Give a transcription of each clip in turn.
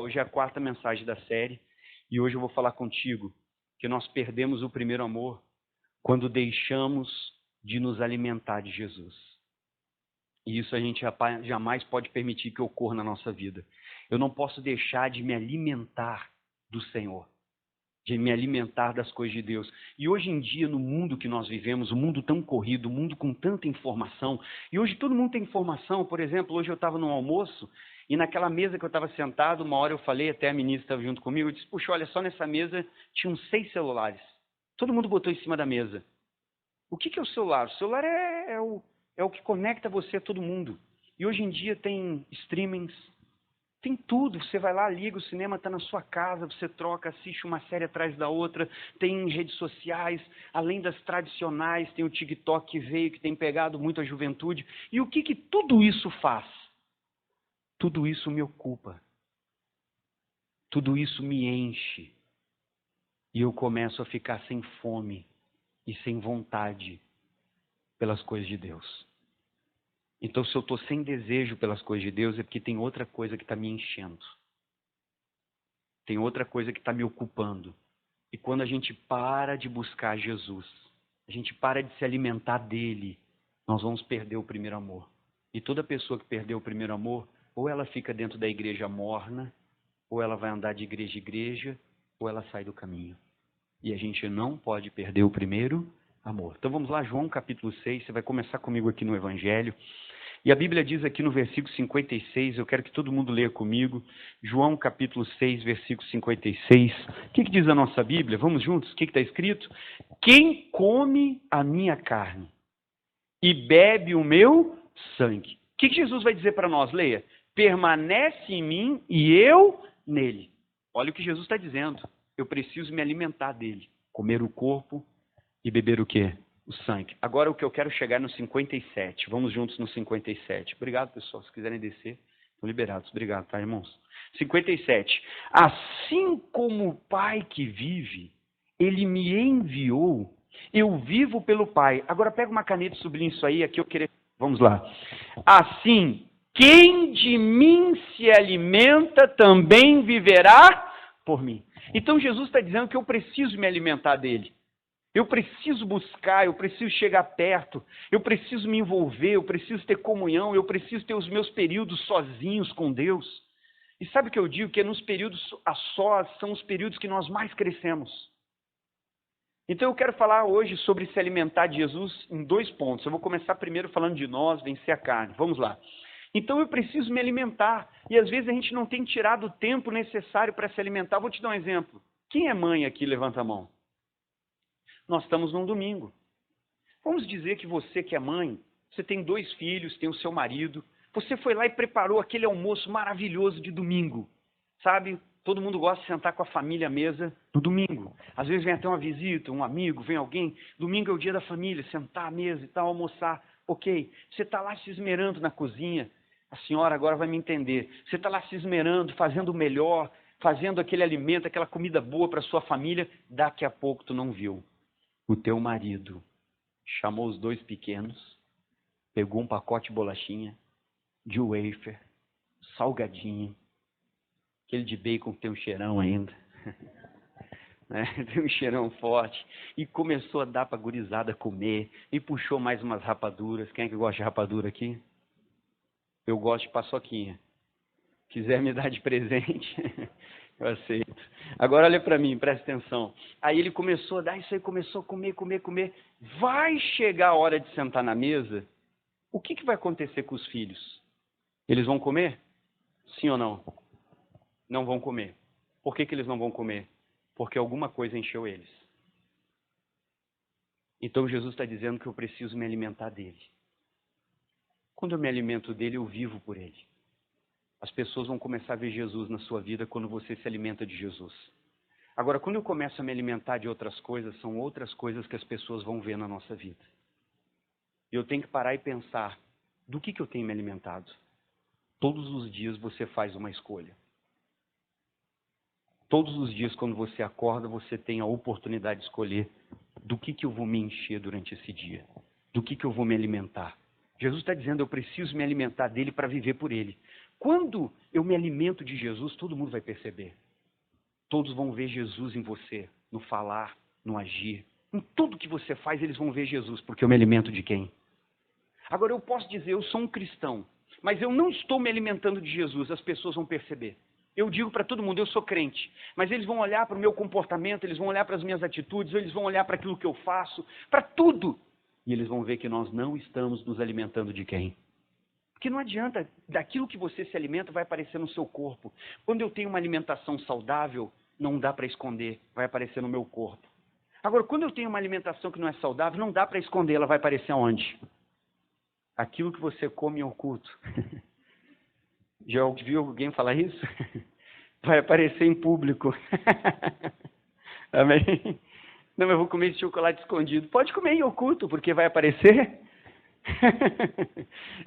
Hoje é a 4ª mensagem da série e hoje eu vou falar contigo que nós perdemos o primeiro amor quando deixamos de nos alimentar de Jesus. E isso a gente jamais pode permitir que ocorra na nossa vida. Eu não posso deixar de me alimentar do Senhor, de me alimentar das coisas de Deus. E hoje em dia, no mundo que nós vivemos, um mundo tão corrido, um mundo com tanta informação, e hoje todo mundo tem informação. Por exemplo, hoje eu estava no almoço, e naquela mesa que eu estava sentado, uma hora eu falei, até a ministra estava junto comigo, eu disse, puxa, olha, só nessa mesa tinham 6 celulares. Todo mundo botou em cima da mesa. O que é o celular? O celular é o que conecta você a todo mundo. E hoje em dia tem streamings, tem tudo. Você vai lá, liga, o cinema está na sua casa, você troca, assiste uma série atrás da outra. Tem redes sociais, além das tradicionais, tem o TikTok que veio, que tem pegado muito a juventude. E o que tudo isso faz? Tudo isso me ocupa. Tudo isso me enche. E eu começo a ficar sem fome e sem vontade pelas coisas de Deus. Então, se eu estou sem desejo pelas coisas de Deus, é porque tem outra coisa que está me enchendo. Tem outra coisa que está me ocupando. E quando a gente para de buscar Jesus, a gente para de se alimentar dele, nós vamos perder o primeiro amor. E toda pessoa que perdeu o primeiro amor, ou ela fica dentro da igreja morna, ou ela vai andar de igreja em igreja, ou ela sai do caminho. E a gente não pode perder o primeiro amor. Então vamos lá, João capítulo 6, você vai começar comigo aqui no Evangelho. E a Bíblia diz aqui no versículo 56, eu quero que todo mundo leia comigo, João capítulo 6, versículo 56. O que diz a nossa Bíblia? Vamos juntos? O que está escrito? Quem come a minha carne e bebe o meu sangue. O que Jesus vai dizer para nós? Leia. Permanece em mim e eu nele. Olha o que Jesus está dizendo. Eu preciso me alimentar dele. Comer o corpo e beber o quê? O sangue. Agora o que eu quero chegar é no 57. Vamos juntos no 57. Obrigado, pessoal. Se quiserem descer, estão liberados. Obrigado, tá, irmãos? 57. Assim como o Pai que vive, ele me enviou, eu vivo pelo Pai. Agora pega uma caneta e sublinha isso aí. Aqui eu queria... Vamos lá. Assim, quem de mim se alimenta também viverá por mim. Então Jesus está dizendo que eu preciso me alimentar dele. Eu preciso buscar, eu preciso chegar perto, eu preciso me envolver, eu preciso ter comunhão, eu preciso ter os meus períodos sozinhos com Deus. E sabe o que eu digo? Que nos períodos a sós são os períodos que nós mais crescemos. Então eu quero falar hoje sobre se alimentar de Jesus em 2 pontos. Eu vou começar primeiro falando de nós, vencer a carne. Vamos lá. Então eu preciso me alimentar. E às vezes a gente não tem tirado o tempo necessário para se alimentar. Vou te dar um exemplo. Quem é mãe aqui? Levanta a mão. Nós estamos num domingo. Vamos dizer que você que é mãe, você tem 2 filhos, tem o seu marido, você foi lá e preparou aquele almoço maravilhoso de domingo, sabe? Todo mundo gosta de sentar com a família à mesa no domingo. Às vezes vem até uma visita, um amigo, vem alguém. Domingo é o dia da família, sentar à mesa e tal, almoçar. Ok, você está lá se esmerando na cozinha. A senhora agora vai me entender. Você está lá se esmerando, fazendo o melhor, fazendo aquele alimento, aquela comida boa para a sua família. Daqui a pouco tu não viu. O teu marido chamou os 2 pequenos, pegou um pacote de bolachinha, de wafer, salgadinho, aquele de bacon que tem um cheirão ainda, né? Tem um cheirão forte, e começou a dar para a gurizada comer, e puxou mais umas rapaduras. Quem é que gosta de rapadura aqui? Eu gosto de paçoquinha. Quiser me dar de presente, eu aceito. Agora olha para mim, presta atenção. Aí ele começou a dar isso aí, começou a comer. Vai chegar a hora de sentar na mesa, o que vai acontecer com os filhos? Eles vão comer? Sim ou não? Não vão comer. Por que eles não vão comer? Porque alguma coisa encheu eles. Então Jesus está dizendo que eu preciso me alimentar dele. Quando eu me alimento dele, eu vivo por ele. As pessoas vão começar a ver Jesus na sua vida quando você se alimenta de Jesus. Agora, quando eu começo a me alimentar de outras coisas, são outras coisas que as pessoas vão ver na nossa vida. E eu tenho que parar e pensar, do que eu tenho me alimentado? Todos os dias você faz uma escolha. Todos os dias, quando você acorda, você tem a oportunidade de escolher do que eu vou me encher durante esse dia. Do que eu vou me alimentar. Jesus está dizendo, eu preciso me alimentar dele para viver por ele. Quando eu me alimento de Jesus, todo mundo vai perceber. Todos vão ver Jesus em você, no falar, no agir. Em tudo que você faz, eles vão ver Jesus, porque eu me alimento de quem? Agora, eu posso dizer, eu sou um cristão, mas eu não estou me alimentando de Jesus, as pessoas vão perceber. Eu digo para todo mundo, eu sou crente, mas eles vão olhar para o meu comportamento, eles vão olhar para as minhas atitudes, eles vão olhar para aquilo que eu faço, para tudo. E eles vão ver que nós não estamos nos alimentando de quem? Porque não adianta, daquilo que você se alimenta vai aparecer no seu corpo. Quando eu tenho uma alimentação saudável, não dá para esconder, vai aparecer no meu corpo. Agora, quando eu tenho uma alimentação que não é saudável, não dá para esconder, ela vai aparecer aonde? Aquilo que você come em oculto. Já ouviu alguém falar isso? Vai aparecer em público. Amém? Não, eu vou comer esse chocolate escondido. Pode comer em oculto, porque vai aparecer.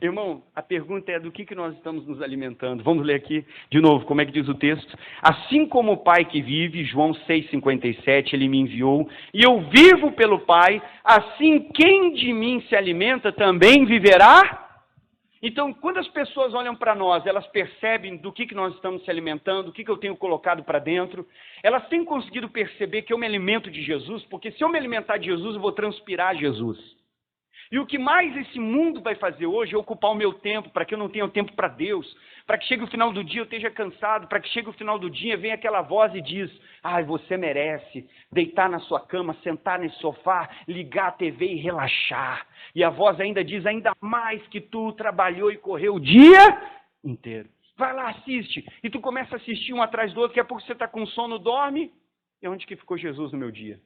Irmão, a pergunta é do que nós estamos nos alimentando. Vamos ler aqui de novo, como é que diz o texto? Assim como o Pai que vive, João 6,57, ele me enviou, e eu vivo pelo Pai, assim quem de mim se alimenta também viverá. Então, quando as pessoas olham para nós, elas percebem do que nós estamos se alimentando, o que eu tenho colocado para dentro. Elas têm conseguido perceber que eu me alimento de Jesus, porque se eu me alimentar de Jesus, eu vou transpirar Jesus. E o que mais esse mundo vai fazer hoje é ocupar o meu tempo, para que eu não tenha tempo para Deus, para que chegue o final do dia eu esteja cansado, para que chegue o final do dia venha aquela voz e diz, você merece deitar na sua cama, sentar nesse sofá, ligar a TV e relaxar. E a voz ainda diz, ainda mais que tu trabalhou e correu o dia inteiro. Vai lá, assiste. E tu começa a assistir um atrás do outro, daqui a pouco você está com sono, dorme. E onde que ficou Jesus no meu dia?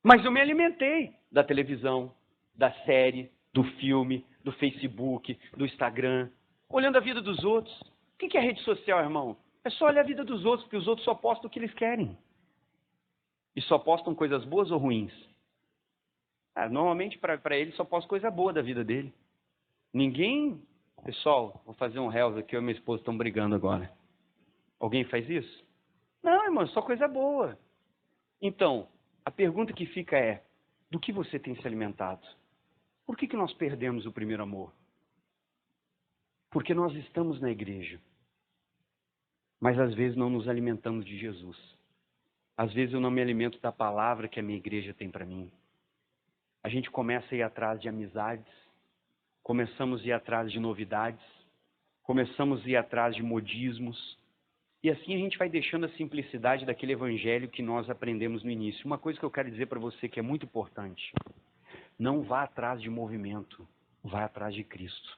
Mas eu me alimentei da televisão, da série, do filme, do Facebook, do Instagram, olhando a vida dos outros. O que é rede social, irmão? É só olhar a vida dos outros, porque os outros só postam o que eles querem. E só postam coisas boas ou ruins? Normalmente, para eles, só postam coisa boa da vida dele. Ninguém... Pessoal, vou fazer um réus aqui, eu e minha esposa estão brigando agora. Alguém faz isso? Não, irmão, só coisa boa. Então... a pergunta que fica é, do que você tem se alimentado? Por que nós perdemos o primeiro amor? Porque nós estamos na igreja, mas às vezes não nos alimentamos de Jesus. Às vezes eu não me alimento da palavra que a minha igreja tem para mim. A gente começa a ir atrás de amizades, começamos a ir atrás de novidades, começamos a ir atrás de modismos, e assim a gente vai deixando a simplicidade daquele evangelho que nós aprendemos no início. Uma coisa que eu quero dizer para você que é muito importante. Não vá atrás de movimento, vá atrás de Cristo.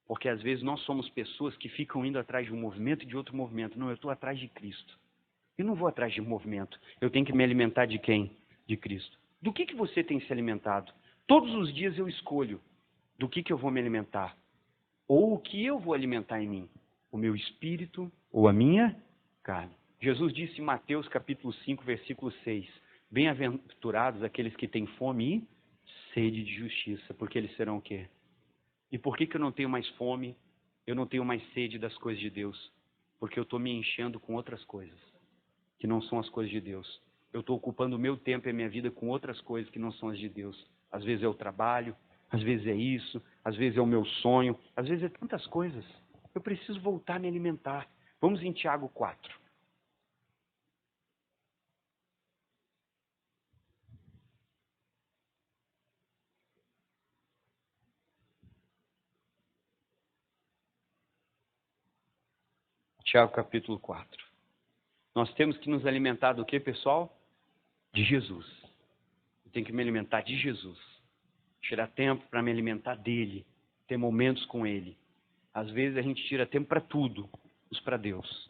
Porque às vezes nós somos pessoas que ficam indo atrás de um movimento e de outro movimento. Não, eu estou atrás de Cristo. Eu não vou atrás de movimento. Eu tenho que me alimentar de quem? De Cristo. Do que você tem se alimentado? Todos os dias eu escolho do que eu vou me alimentar. Ou o que eu vou alimentar em mim. O meu espírito ou a minha carne. Jesus disse em Mateus capítulo 5, versículo 6, bem-aventurados aqueles que têm fome e sede de justiça, porque eles serão o quê? E por que eu não tenho mais fome, eu não tenho mais sede das coisas de Deus? Porque eu estou me enchendo com outras coisas, que não são as coisas de Deus. Eu estou ocupando o meu tempo e a minha vida com outras coisas que não são as de Deus. Às vezes é o trabalho, às vezes é isso, às vezes é o meu sonho, às vezes é tantas coisas. Eu preciso voltar a me alimentar. Vamos em Tiago 4. Tiago capítulo 4. Nós temos que nos alimentar do que, pessoal? De Jesus. Eu tenho que me alimentar de Jesus. Tirar tempo para me alimentar dele. Ter momentos com ele. Às vezes a gente tira tempo para tudo, mas para Deus.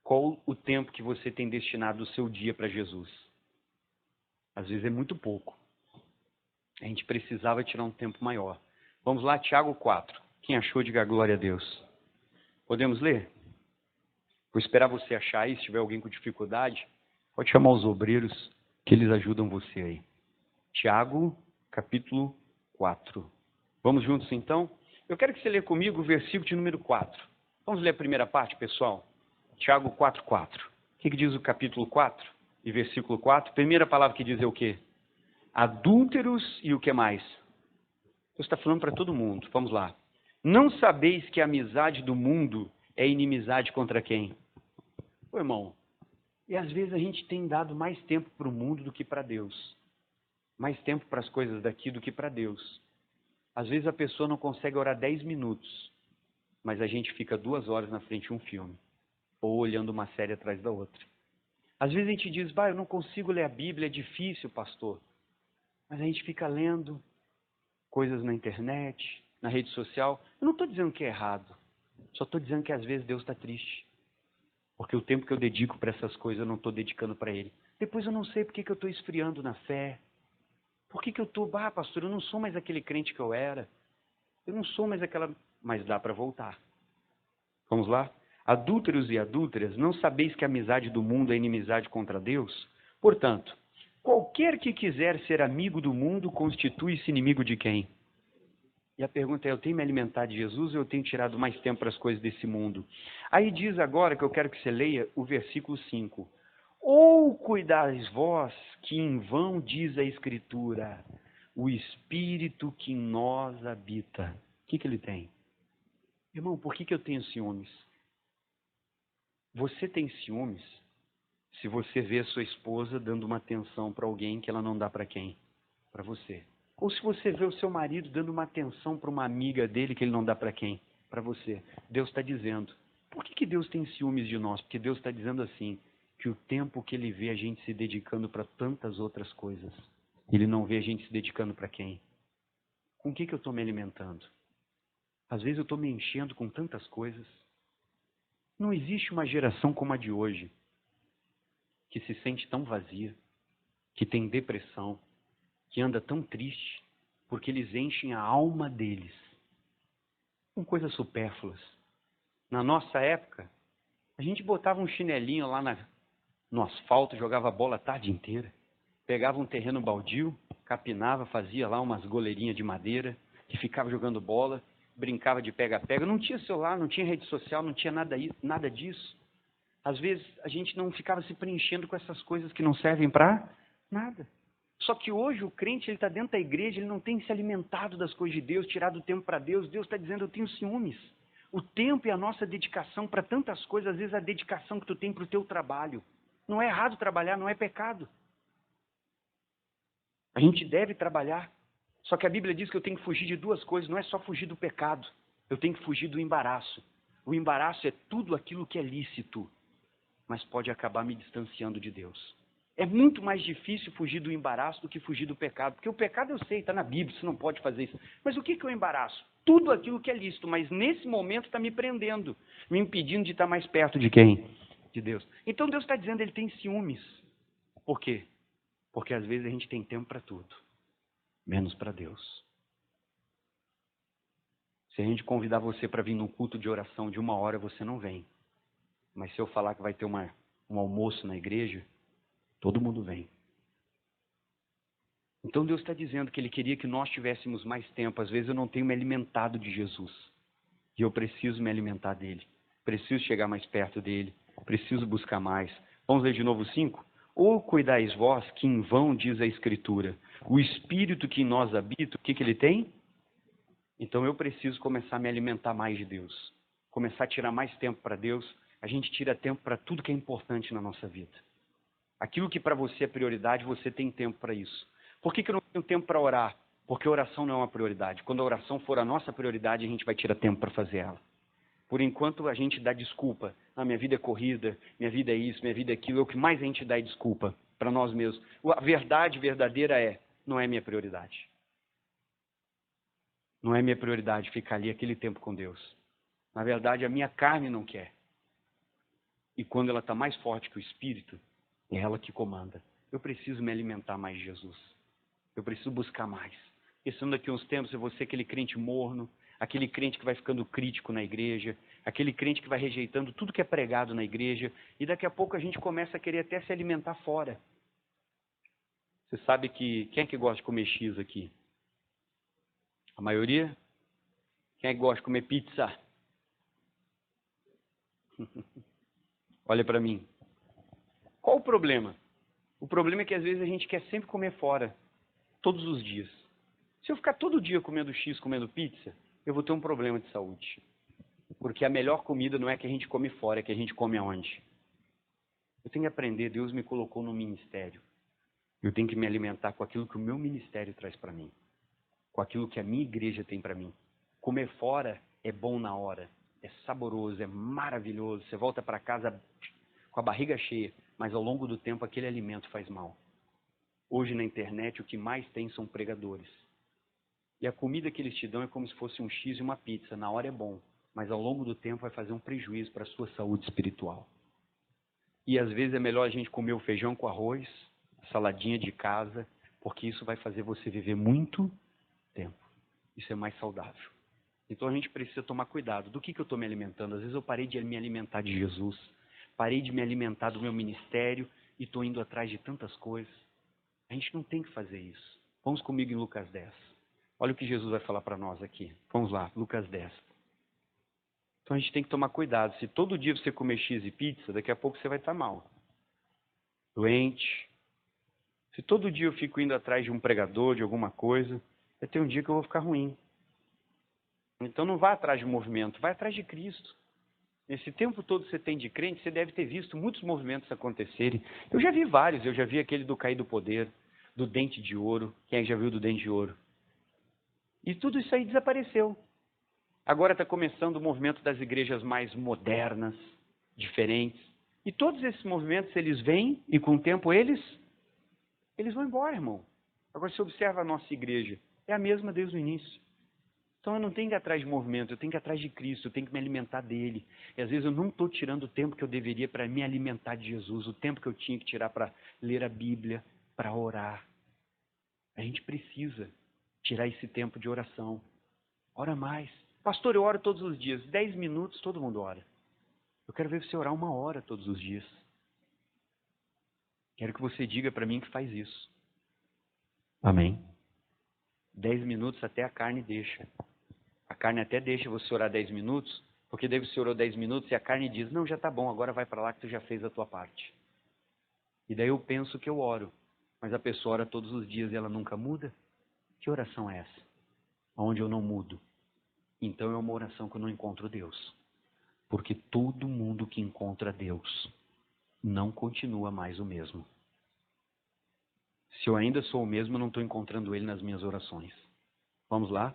Qual o tempo que você tem destinado o seu dia para Jesus? Às vezes é muito pouco. A gente precisava tirar um tempo maior. Vamos lá, Tiago 4. Quem achou, diga glória a Deus. Podemos ler? Vou esperar você achar aí. Se tiver alguém com dificuldade, pode chamar os obreiros que eles ajudam você aí. Tiago, capítulo 4. Vamos juntos então? Eu quero que você leia comigo o versículo de número 4. Vamos ler a primeira parte, pessoal? Tiago 4, 4. O que diz o capítulo 4 e versículo 4? Primeira palavra que diz é o quê? Adúlteros e o que mais? Deus está falando para todo mundo. Vamos lá. Não sabeis que a amizade do mundo é inimizade contra quem? Ô, irmão, e às vezes a gente tem dado mais tempo para o mundo do que para Deus. Mais tempo para as coisas daqui do que para Deus. Às vezes a pessoa não consegue orar 10 minutos, mas a gente fica 2 horas na frente de um filme, ou olhando uma série atrás da outra. Às vezes a gente diz, eu não consigo ler a Bíblia, é difícil, pastor. Mas a gente fica lendo coisas na internet, na rede social. Eu não estou dizendo que é errado, só estou dizendo que às vezes Deus está triste. Porque o tempo que eu dedico para essas coisas, eu não estou dedicando para Ele. Depois eu não sei por que eu estou esfriando na fé. Por que eu estou, pastor, eu não sou mais aquele crente que eu era. Eu não sou mais aquela... Mas dá para voltar. Vamos lá? Adúlteros e adúlteras, não sabeis que a amizade do mundo é inimizade contra Deus? Portanto, qualquer que quiser ser amigo do mundo, constitui-se inimigo de quem? E a pergunta é, eu tenho me alimentado de Jesus ou eu tenho tirado mais tempo para as coisas desse mundo? Aí diz agora, que eu quero que você leia, o versículo 5. Ou cuidais vós, que em vão diz a Escritura, o Espírito que em nós habita. O que ele tem? Irmão, por que eu tenho ciúmes? Você tem ciúmes se você vê a sua esposa dando uma atenção para alguém que ela não dá para quem? Para você. Ou se você vê o seu marido dando uma atenção para uma amiga dele que ele não dá para quem? Para você. Deus está dizendo. Por que Deus tem ciúmes de nós? Porque Deus está dizendo assim, que o tempo que Ele vê a gente se dedicando para tantas outras coisas, Ele não vê a gente se dedicando para quem? Com o que eu estou me alimentando? Às vezes eu estou me enchendo com tantas coisas. Não existe uma geração como a de hoje, que se sente tão vazia, que tem depressão, que anda tão triste, porque eles enchem a alma deles com coisas supérfluas. Na nossa época, a gente botava um chinelinho lá no asfalto, jogava bola a tarde inteira, pegava um terreno baldio, capinava, fazia lá umas goleirinhas de madeira, e ficava jogando bola, brincava de pega-pega. Não tinha celular, não tinha rede social, não tinha nada disso. Às vezes a gente não ficava se preenchendo com essas coisas que não servem para nada. Só que hoje o crente, ele está dentro da igreja, ele não tem se alimentado das coisas de Deus, tirado o tempo para Deus. Deus está dizendo, eu tenho ciúmes. O tempo e a nossa dedicação para tantas coisas, às vezes a dedicação que tu tem para o teu trabalho. Não é errado trabalhar, não é pecado. A gente deve trabalhar. Só que a Bíblia diz que eu tenho que fugir de 2 coisas, não é só fugir do pecado. Eu tenho que fugir do embaraço. O embaraço é tudo aquilo que é lícito, mas pode acabar me distanciando de Deus. É muito mais difícil fugir do embaraço do que fugir do pecado. Porque o pecado eu sei, está na Bíblia, você não pode fazer isso. Mas o que é o embaraço? Tudo aquilo que é lícito, mas nesse momento está me prendendo, me impedindo de estar mais perto de quem? De Deus. Então Deus está dizendo, Ele tem ciúmes. Por quê? Porque às vezes a gente tem tempo para tudo, menos para Deus. Se a gente convidar você para vir num culto de oração de 1 hora, você não vem. Mas se eu falar que vai ter um almoço na igreja, todo mundo vem. Então Deus está dizendo que Ele queria que nós tivéssemos mais tempo. Às vezes eu não tenho me alimentado de Jesus. E eu preciso me alimentar dEle. Preciso chegar mais perto dEle. Preciso buscar mais. Vamos ler de novo 5? Ou cuidais vós, que em vão diz a Escritura, o Espírito que em nós habita, o que Ele tem? Então eu preciso começar a me alimentar mais de Deus. Começar a tirar mais tempo para Deus. A gente tira tempo para tudo que é importante na nossa vida. Aquilo que para você é prioridade, você tem tempo para isso. Por que eu não tenho tempo para orar? Porque a oração não é uma prioridade. Quando a oração for a nossa prioridade, a gente vai tirar tempo para fazer ela. Por enquanto, a gente dá desculpa. Minha vida é corrida, minha vida é isso, minha vida é aquilo. É o que mais a gente dá desculpa para nós mesmos. A verdade verdadeira não é minha prioridade. Não é minha prioridade ficar ali aquele tempo com Deus. Na verdade, a minha carne não quer. E quando ela está mais forte que o Espírito, é ela que comanda. Eu preciso me alimentar mais de Jesus. Eu preciso buscar mais. Porque senão daqui a uns tempos eu vou ser aquele crente morno, aquele crente que vai ficando crítico na igreja, aquele crente que vai rejeitando tudo que é pregado na igreja, e daqui a pouco a gente começa a querer até se alimentar fora. Você sabe que... Quem é que gosta de comer X aqui? A maioria? Quem é que gosta de comer pizza? Olha para mim. Qual o problema? O problema é que às vezes a gente quer sempre comer fora, todos os dias. Se eu ficar todo dia comendo X, comendo pizza, eu vou ter um problema de saúde. Porque a melhor comida não é que a gente come fora, é que a gente come aonde? Eu tenho que aprender, Deus me colocou no ministério. Eu tenho que me alimentar com aquilo que o meu ministério traz para mim. Com aquilo que a minha igreja tem para mim. Comer fora é bom na hora, é saboroso, é maravilhoso. Você volta para casa com a barriga cheia, mas ao longo do tempo aquele alimento faz mal. Hoje na internet o que mais tem são pregadores. E a comida que eles te dão é como se fosse um X e uma pizza. Na hora é bom, mas ao longo do tempo vai fazer um prejuízo para a sua saúde espiritual. E às vezes é melhor a gente comer o feijão com arroz, a saladinha de casa, porque isso vai fazer você viver muito tempo. Isso é mais saudável. Então a gente precisa tomar cuidado. Do que eu estou me alimentando? Às vezes eu parei de me alimentar de Jesus, parei de me alimentar do meu ministério e estou indo atrás de tantas coisas. A gente não tem que fazer isso. Vamos comigo em Lucas 10. Olha o que Jesus vai falar para nós aqui. Vamos lá, Lucas 10. Então a gente tem que tomar cuidado. Se todo dia você comer X e pizza, daqui a pouco você vai estar mal. Doente. Se todo dia eu fico indo atrás de um pregador, de alguma coisa, vai ter um dia que eu vou ficar ruim. Então não vá atrás de movimento, vai atrás de Cristo. Esse tempo todo que você tem de crente, você deve ter visto muitos movimentos acontecerem. Eu já vi vários, eu já vi aquele do cair do poder, do dente de ouro. Quem é que já viu do dente de ouro? E tudo isso aí desapareceu. Agora está começando o movimento das igrejas mais modernas, diferentes. E todos esses movimentos, eles vêm e com o tempo eles vão embora, irmão. Agora você observa a nossa igreja, é a mesma desde o início. Então eu não tenho que ir atrás de movimento, eu tenho que ir atrás de Cristo, eu tenho que me alimentar dele. E às vezes eu não estou tirando o tempo que eu deveria para me alimentar de Jesus, o tempo que eu tinha que tirar para ler a Bíblia, para orar. A gente precisa tirar esse tempo de oração. Ora mais. Pastor, eu oro todos os dias. 10 minutos, todo mundo ora. Eu quero ver você orar 1 hora todos os dias. Quero que você diga para mim que faz isso. Amém. 10 minutos até a carne deixa. A carne até deixa você orar 10 minutos, porque daí você orou 10 minutos e a carne diz, não, já está bom, agora vai para lá que tu já fez a tua parte. E daí eu penso que eu oro, mas a pessoa ora todos os dias e ela nunca muda. Que oração é essa? Onde eu não mudo. Então é uma oração que eu não encontro Deus. Porque todo mundo que encontra Deus não continua mais o mesmo. Se eu ainda sou o mesmo, eu não estou encontrando Ele nas minhas orações. Vamos lá?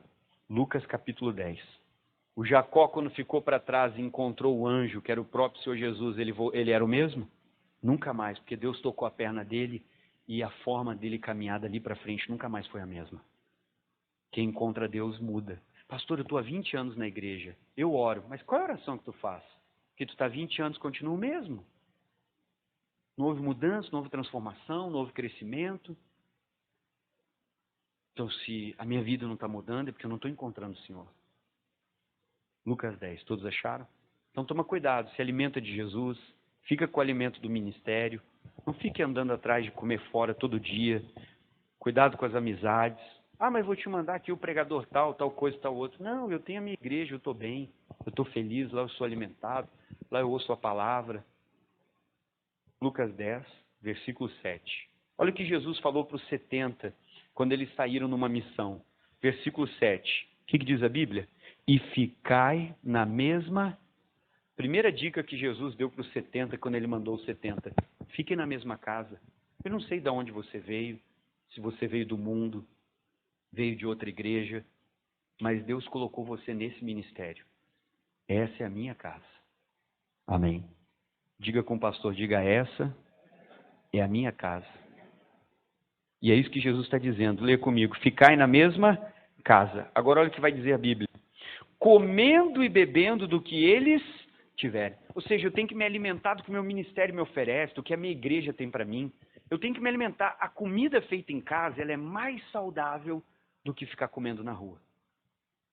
Lucas capítulo 10. O Jacó, quando ficou para trás e encontrou o anjo, que era o próprio Senhor Jesus, ele era o mesmo? Nunca mais, porque Deus tocou a perna dele e a forma dele caminhar dali para frente nunca mais foi a mesma. Quem encontra Deus muda. Pastor, eu estou há 20 anos na igreja, eu oro, mas qual é a oração que tu faz? Porque tu está há 20 anos, continua o mesmo. Não houve mudança, não houve transformação, não houve crescimento. Então, se a minha vida não está mudando, é porque eu não estou encontrando o Senhor. Lucas 10, todos acharam? Então toma cuidado, se alimenta de Jesus, fica com o alimento do ministério, não fique andando atrás de comer fora todo dia, cuidado com as amizades. Ah, mas vou te mandar aqui o pregador tal coisa, tal outro. Não, eu tenho a minha igreja, eu estou bem, eu estou feliz, lá eu sou alimentado, lá eu ouço a palavra. Lucas 10, versículo 7. Olha o que Jesus falou para os 70, quando eles saíram numa missão. Versículo 7. O que diz a Bíblia? E ficai na mesma... Primeira dica que Jesus deu para os 70, quando ele mandou os 70. Fiquem na mesma casa. Eu não sei de onde você veio, se você veio do mundo, veio de outra igreja, mas Deus colocou você nesse ministério. Essa é a minha casa. Amém. Diga com o pastor, diga, essa é a minha casa. E é isso que Jesus está dizendo. Lê comigo. Ficai na mesma casa. Agora olha o que vai dizer a Bíblia. Comendo e bebendo do que eles tiverem. Ou seja, eu tenho que me alimentar do que o meu ministério me oferece, do que a minha igreja tem para mim. Eu tenho que me alimentar. A comida feita em casa, ela é mais saudável do que ficar comendo na rua.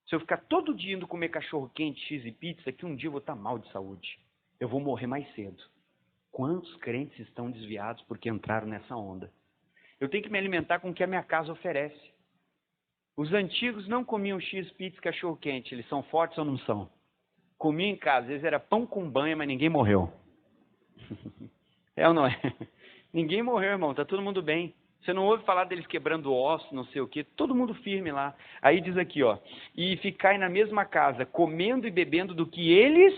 Se eu ficar todo dia indo comer cachorro quente, X e pizza, que um dia eu vou estar mal de saúde. Eu vou morrer mais cedo. Quantos crentes estão desviados porque entraram nessa onda? Eu tenho que me alimentar com o que a minha casa oferece. Os antigos não comiam X, pizza, cachorro quente. Eles são fortes ou não são? Comiam em casa. Às vezes era pão com banha, mas ninguém morreu. É ou não é? Ninguém morreu, irmão. Está todo mundo bem. Você não ouve falar deles quebrando ossos, não sei o quê, todo mundo firme lá. Aí diz aqui, ó, e ficai na mesma casa, comendo e bebendo do que eles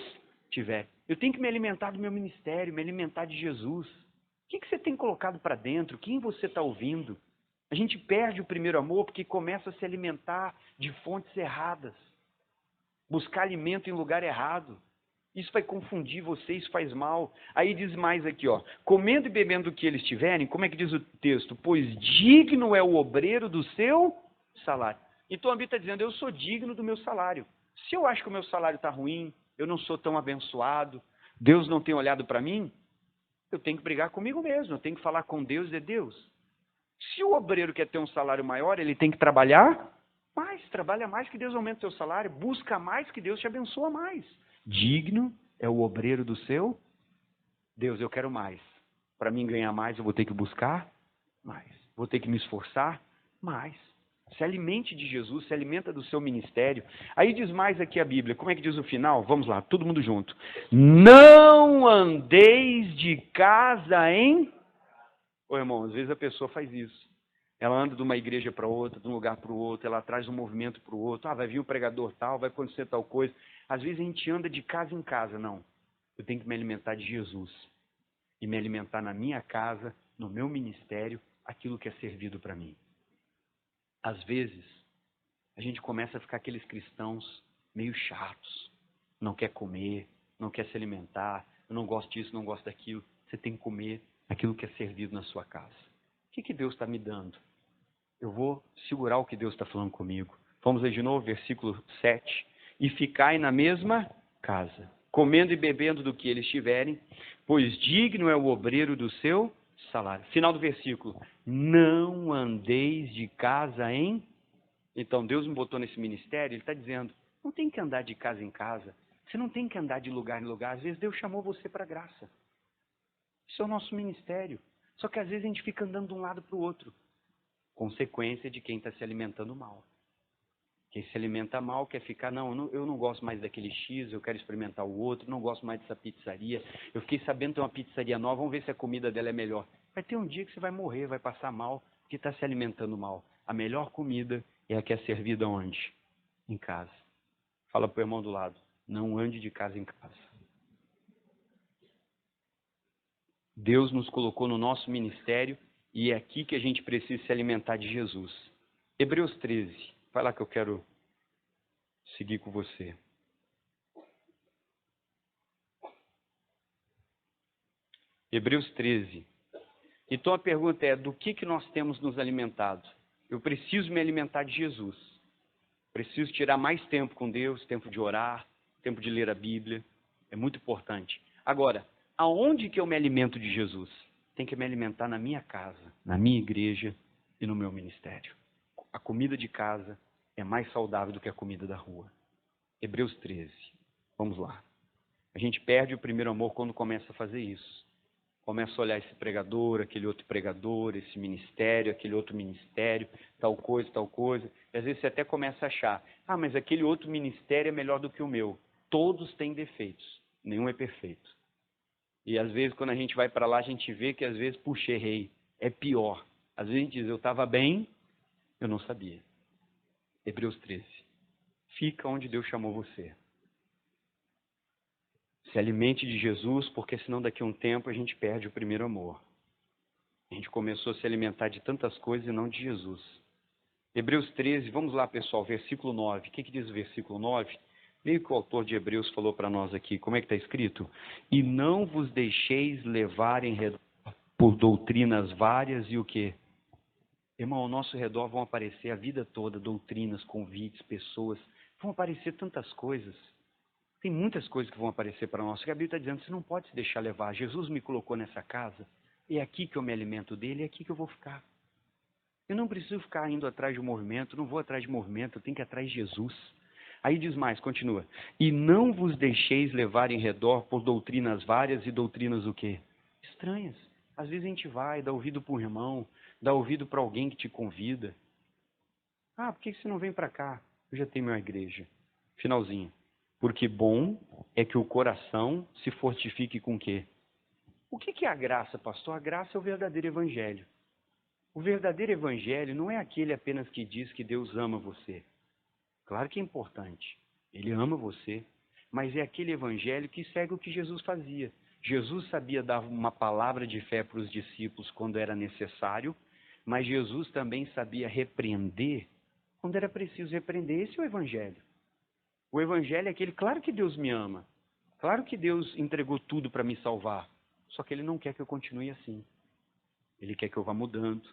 tiverem. Eu tenho que me alimentar do meu ministério, me alimentar de Jesus. O que você tem colocado para dentro? Quem você está ouvindo? A gente perde o primeiro amor porque começa a se alimentar de fontes erradas. Buscar alimento em lugar errado. Isso vai confundir você, isso faz mal. Aí diz mais aqui, ó, comendo e bebendo o que eles tiverem, como é que diz o texto? Pois digno é o obreiro do seu salário. Então a Bíblia está dizendo, eu sou digno do meu salário. Se eu acho que o meu salário está ruim, eu não sou tão abençoado, Deus não tem olhado para mim, eu tenho que brigar comigo mesmo, eu tenho que falar com Deus e Deus. Se o obreiro quer ter um salário maior, ele tem que trabalhar mais, trabalha mais que Deus aumente o seu salário, busca mais que Deus te abençoa mais. Digno é o obreiro do seu Deus, eu quero mais. Para mim ganhar mais, eu vou ter que buscar mais. Vou ter que me esforçar mais. Se alimente de Jesus, se alimenta do seu ministério. Aí diz mais aqui a Bíblia. Como é que diz o final? Vamos lá, todo mundo junto. Não andeis de casa em... Ô irmão, às vezes a pessoa faz isso. Ela anda de uma igreja para outra, de um lugar para o outro, ela traz um movimento para o outro. Ah, vai vir o pregador tal, vai acontecer tal coisa. Às vezes a gente anda de casa em casa. Não, eu tenho que me alimentar de Jesus. E me alimentar na minha casa, no meu ministério, aquilo que é servido para mim. Às vezes, a gente começa a ficar aqueles cristãos meio chatos. Não quer comer, não quer se alimentar. Eu não gosto disso, não gosto daquilo. Você tem que comer aquilo que é servido na sua casa. O que Deus está me dando? Eu vou segurar o que Deus está falando comigo. Vamos ler de novo, versículo 7. E ficai na mesma casa, comendo e bebendo do que eles tiverem, pois digno é o obreiro do seu salário. Final do versículo. Não andeis de casa em... Então, Deus me botou nesse ministério, Ele está dizendo, não tem que andar de casa em casa. Você não tem que andar de lugar em lugar. Às vezes Deus chamou você para a graça. Isso é o nosso ministério. Só que às vezes a gente fica andando de um lado para o outro. Consequência de quem está se alimentando mal. Quem se alimenta mal quer ficar, não, eu não gosto mais daquele X, eu quero experimentar o outro, não gosto mais dessa pizzaria. Eu fiquei sabendo que tem uma pizzaria nova, vamos ver se a comida dela é melhor. Vai ter um dia que você vai morrer, vai passar mal, porque está se alimentando mal. A melhor comida é a que é servida onde? Em casa. Fala para o irmão do lado, não ande de casa em casa. Deus nos colocou no nosso ministério e é aqui que a gente precisa se alimentar de Jesus. Hebreus 13, vai lá que eu quero seguir com você. Hebreus 13. Então a pergunta é, do que nós temos nos alimentado? Eu preciso me alimentar de Jesus. Preciso tirar mais tempo com Deus, tempo de orar, tempo de ler a Bíblia. É muito importante. Agora, aonde que eu me alimento de Jesus? Tem que me alimentar na minha casa, na minha igreja e no meu ministério. A comida de casa é mais saudável do que a comida da rua. Hebreus 13. Vamos lá. A gente perde o primeiro amor quando começa a fazer isso. Começa a olhar esse pregador, aquele outro pregador, esse ministério, aquele outro ministério, tal coisa, tal coisa. E às vezes você até começa a achar, mas aquele outro ministério é melhor do que o meu. Todos têm defeitos, nenhum é perfeito. E às vezes quando a gente vai para lá, a gente vê que às vezes, puxa, errei. É pior. Às vezes a gente diz, eu estava bem, eu não sabia. Hebreus 13. Fica onde Deus chamou você. Se alimente de Jesus, porque senão daqui a um tempo a gente perde o primeiro amor. A gente começou a se alimentar de tantas coisas e não de Jesus. Hebreus 13, vamos lá pessoal, versículo 9. O que diz o versículo 9? Veio que o autor de Hebreus falou para nós aqui. Como é que está escrito? E não vos deixeis levar em redor por doutrinas várias e o quê? Irmão, ao nosso redor vão aparecer a vida toda doutrinas, convites, pessoas. Vão aparecer tantas coisas. Tem muitas coisas que vão aparecer para nós. A Bíblia está dizendo, você não pode se deixar levar. Jesus me colocou nessa casa, é aqui que eu me alimento dele, é aqui que eu vou ficar. Eu não preciso ficar indo atrás de um movimento, não vou atrás de movimento, eu tenho que ir atrás de Jesus. Aí diz mais, continua. E não vos deixeis levar em redor por doutrinas várias e doutrinas o quê? Estranhas. Às vezes a gente vai, dá ouvido para um irmão, dá ouvido para alguém que te convida. Por que você não vem para cá? Eu já tenho minha igreja. Finalzinho. Porque bom é que o coração se fortifique com o quê? O que é a graça, pastor? A graça é o verdadeiro evangelho. O verdadeiro evangelho não é aquele apenas que diz que Deus ama você. Claro que é importante. Ele ama você. Mas é aquele evangelho que segue o que Jesus fazia. Jesus sabia dar uma palavra de fé para os discípulos quando era necessário, mas Jesus também sabia repreender quando era preciso repreender. Esse é o evangelho. O evangelho é aquele, claro que Deus me ama. Claro que Deus entregou tudo para me salvar. Só que Ele não quer que eu continue assim. Ele quer que eu vá mudando,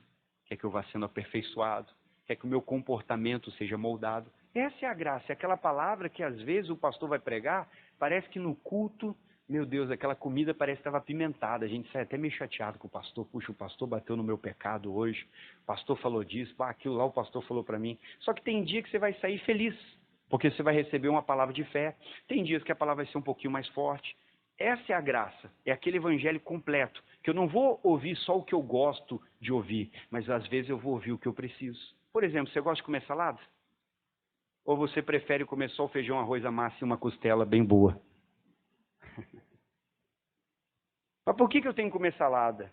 quer que eu vá sendo aperfeiçoado, quer que o meu comportamento seja moldado. Essa é a graça, é aquela palavra que às vezes o pastor vai pregar, parece que no culto, meu Deus, aquela comida parece que estava apimentada. A gente sai até meio chateado com o pastor. Puxa, o pastor bateu no meu pecado hoje, o pastor falou disso, aquilo lá o pastor falou para mim. Só que tem dia que você vai sair feliz, porque você vai receber uma palavra de fé. Tem dias que a palavra vai ser um pouquinho mais forte. Essa é a graça, é aquele evangelho completo, que eu não vou ouvir só o que eu gosto de ouvir, mas às vezes eu vou ouvir o que eu preciso. Por exemplo, você gosta de comer salada? Ou você prefere comer só o feijão, arroz, a massa e uma costela bem boa? Mas por que eu tenho que comer salada?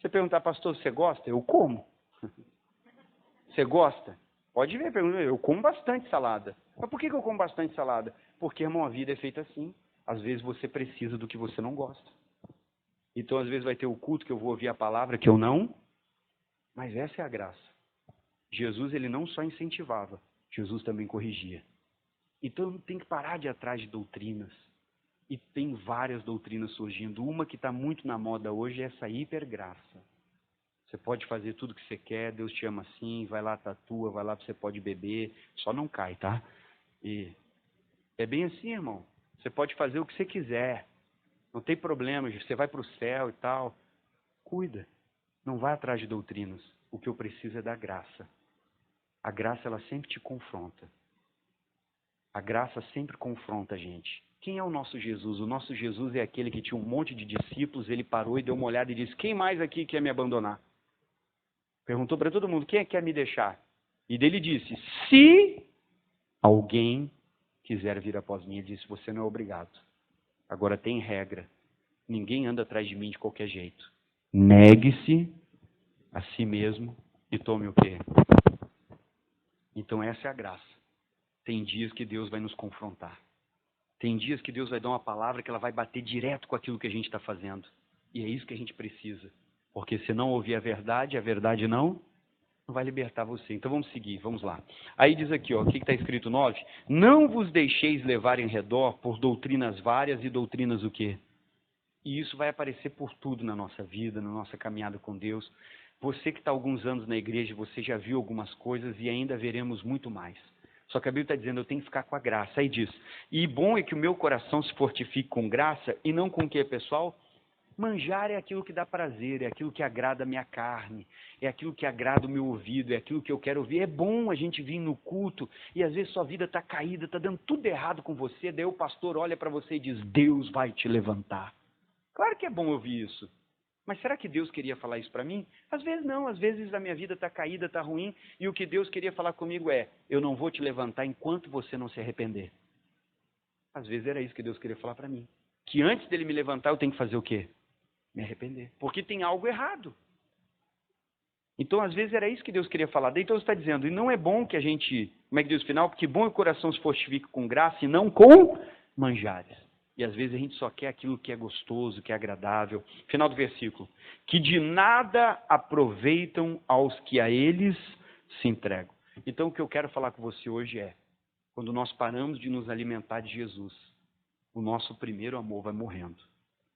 Você perguntar, pastor, você gosta? Eu como. Você gosta? Pode ver, pergunta, eu como bastante salada. Mas por que eu como bastante salada? Porque, irmão, a vida é feita assim. Às vezes você precisa do que você não gosta. Então, às vezes vai ter o culto que eu vou ouvir a palavra que eu não. Mas essa é a graça. Jesus, ele não só incentivava, Jesus também corrigia. Então, tem que parar de ir atrás de doutrinas. E tem várias doutrinas surgindo. Uma que está muito na moda hoje é essa hipergraça. Você pode fazer tudo que você quer, Deus te ama assim, vai lá, tatua, vai lá, você pode beber, só não cai, tá? E é bem assim, irmão. Você pode fazer o que você quiser, não tem problema, você vai para o céu e tal. Cuida, não vai atrás de doutrinas. O que eu preciso é da graça. A graça, ela sempre te confronta. A graça sempre confronta a gente. Quem é o nosso Jesus? O nosso Jesus é aquele que tinha um monte de discípulos, ele parou e deu uma olhada e disse, quem mais aqui quer me abandonar? Perguntou para todo mundo, quem é que quer me deixar? E dele disse, se alguém quiser vir após mim, ele disse, você não é obrigado. Agora tem regra, ninguém anda atrás de mim de qualquer jeito. Negue-se a si mesmo e tome o quê? Então essa é a graça. Tem dias que Deus vai nos confrontar. Tem dias que Deus vai dar uma palavra que ela vai bater direto com aquilo que a gente está fazendo. E é isso que a gente precisa. Porque se não ouvir a verdade não vai libertar você. Então vamos seguir, vamos lá. Aí diz aqui, ó, o que está escrito 9? Não vos deixeis levar em redor por doutrinas várias e doutrinas o quê? E isso vai aparecer por tudo na nossa vida, na nossa caminhada com Deus. Você que está há alguns anos na igreja, você já viu algumas coisas e ainda veremos muito mais. Só que a Bíblia está dizendo, eu tenho que ficar com a graça. Aí diz, e bom é que o meu coração se fortifique com graça e não com o que, pessoal? Manjar é aquilo que dá prazer, é aquilo que agrada a minha carne, é aquilo que agrada o meu ouvido, é aquilo que eu quero ouvir. É bom a gente vir no culto e às vezes sua vida está caída, está dando tudo errado com você, daí o pastor olha para você e diz, Deus vai te levantar. Claro que é bom ouvir isso. Mas será que Deus queria falar isso para mim? Às vezes não, às vezes a minha vida está caída, está ruim, e o que Deus queria falar comigo é, eu não vou te levantar enquanto você não se arrepender. Às vezes era isso que Deus queria falar para mim. Que antes dele me levantar eu tenho que fazer o quê? Me arrepender. Porque tem algo errado. Então, às vezes, era isso que Deus queria falar. Daí, então, você está dizendo, e não é bom que a gente, como é que diz no final? Porque bom é o coração se fortifique com graça e não com manjares. E às vezes a gente só quer aquilo que é gostoso, que é agradável. Final do versículo. Que de nada aproveitam aos que a eles se entregam. Então, o que eu quero falar com você hoje é, quando nós paramos de nos alimentar de Jesus, o nosso primeiro amor vai morrendo.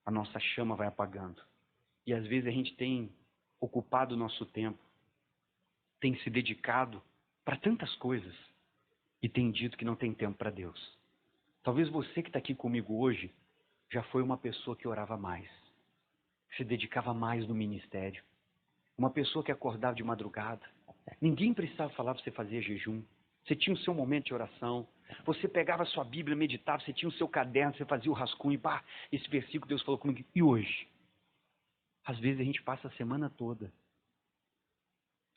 A nossa chama vai apagando. E às vezes a gente tem ocupado o nosso tempo, tem se dedicado para tantas coisas e tem dito que não tem tempo para Deus. Talvez você que está aqui comigo hoje já foi uma pessoa que orava mais, que se dedicava mais no ministério, uma pessoa que acordava de madrugada. Ninguém precisava falar para você fazer jejum. Você tinha o seu momento de oração, você pegava a sua Bíblia, meditava, você tinha o seu caderno, você fazia o rascunho, pá, esse versículo Deus falou comigo. E hoje? Às vezes a gente passa a semana toda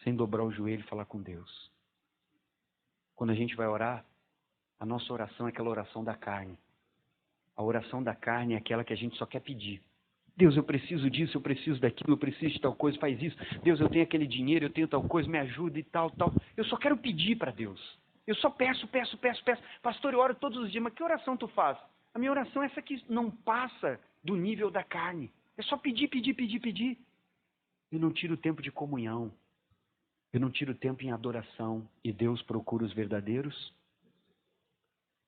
sem dobrar o joelho e falar com Deus. Quando a gente vai orar, a nossa oração é aquela oração da carne. A oração da carne é aquela que a gente só quer pedir. Deus, eu preciso disso, eu preciso daquilo, eu preciso de tal coisa, faz isso. Deus, eu tenho aquele dinheiro, eu tenho tal coisa, me ajuda e tal, tal. Eu só quero pedir para Deus. Eu só peço. Pastor, eu oro todos os dias, mas que oração tu faz? A minha oração é essa que não passa do nível da carne. É só pedir. Eu não tiro tempo de comunhão. Eu não tiro tempo em adoração. E Deus procura os verdadeiros.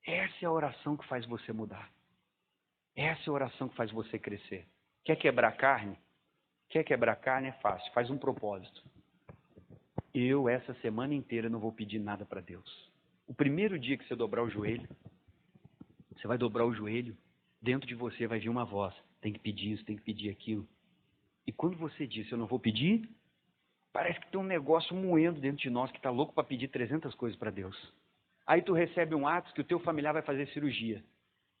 Essa é a oração que faz você mudar. Essa é a oração que faz você crescer. Quer quebrar carne? Quer quebrar carne é fácil. Faz um propósito. Eu, essa semana inteira, não vou pedir nada para Deus. O primeiro dia que você dobrar o joelho, você vai dobrar o joelho, dentro de você vai vir uma voz. Tem que pedir isso, tem que pedir aquilo. E quando você diz, eu não vou pedir, parece que tem um negócio moendo dentro de nós que está louco para pedir 300 coisas para Deus. Aí tu recebe um ato que o teu familiar vai fazer cirurgia.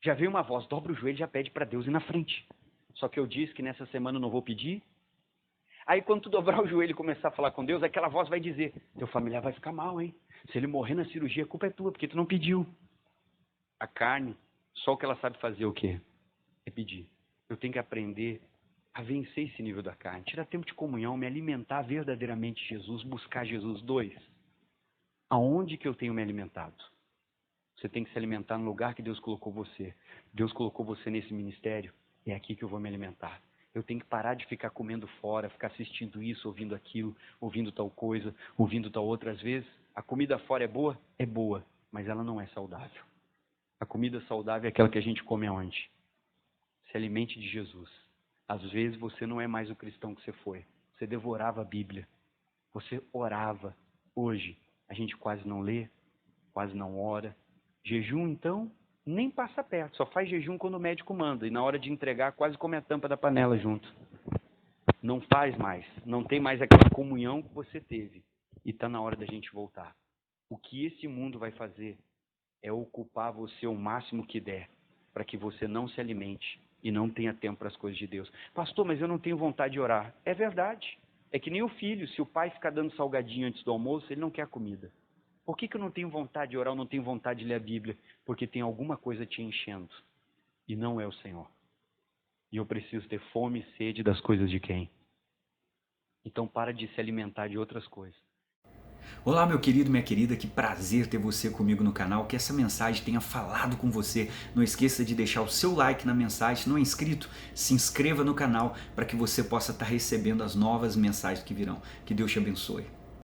Já veio uma voz, dobra o joelho e já pede para Deus ir na frente. Só que eu disse que nessa semana eu não vou pedir. Aí quando tu dobrar o joelho e começar a falar com Deus, aquela voz vai dizer, teu familiar vai ficar mal, hein? Se ele morrer na cirurgia, a culpa é tua, porque tu não pediu. A carne, só o que ela sabe fazer é o quê? É pedir. Eu tenho que aprender a vencer esse nível da carne. Tirar tempo de comunhão, me alimentar verdadeiramente Jesus, buscar Jesus. 2. Aonde que eu tenho me alimentado? Você tem que se alimentar no lugar que Deus colocou você. Deus colocou você nesse ministério. É aqui que eu vou me alimentar. Eu tenho que parar de ficar comendo fora, ficar assistindo isso, ouvindo aquilo, ouvindo tal coisa, ouvindo tal outra. Às vezes, a comida fora é boa? É boa, mas ela não é saudável. A comida saudável é aquela que a gente come aonde? Se alimente de Jesus. Às vezes você não é mais o cristão que você foi. Você devorava a Bíblia. Você orava. Hoje, a gente quase não lê, quase não ora. Jejum, então, nem passa perto. Só faz jejum quando o médico manda. E na hora de entregar, quase come a tampa da panela junto. Não faz mais. Não tem mais aquela comunhão que você teve. E está na hora da gente voltar. O que esse mundo vai fazer é ocupar você o máximo que der, para que você não se alimente e não tenha tempo para as coisas de Deus. Pastor, mas eu não tenho vontade de orar. É verdade. É que nem o filho. Se o pai ficar dando salgadinho antes do almoço, ele não quer comida. Por que eu não tenho vontade de orar, eu não tenho vontade de ler a Bíblia? Porque tem alguma coisa te enchendo. E não é o Senhor. E eu preciso ter fome e sede das coisas de quem? Então para de se alimentar de outras coisas. Olá meu querido, minha querida, que prazer ter você comigo no canal, que essa mensagem tenha falado com você. Não esqueça de deixar o seu like na mensagem, se não é inscrito, se inscreva no canal para que você possa estar recebendo as novas mensagens que virão. Que Deus te abençoe.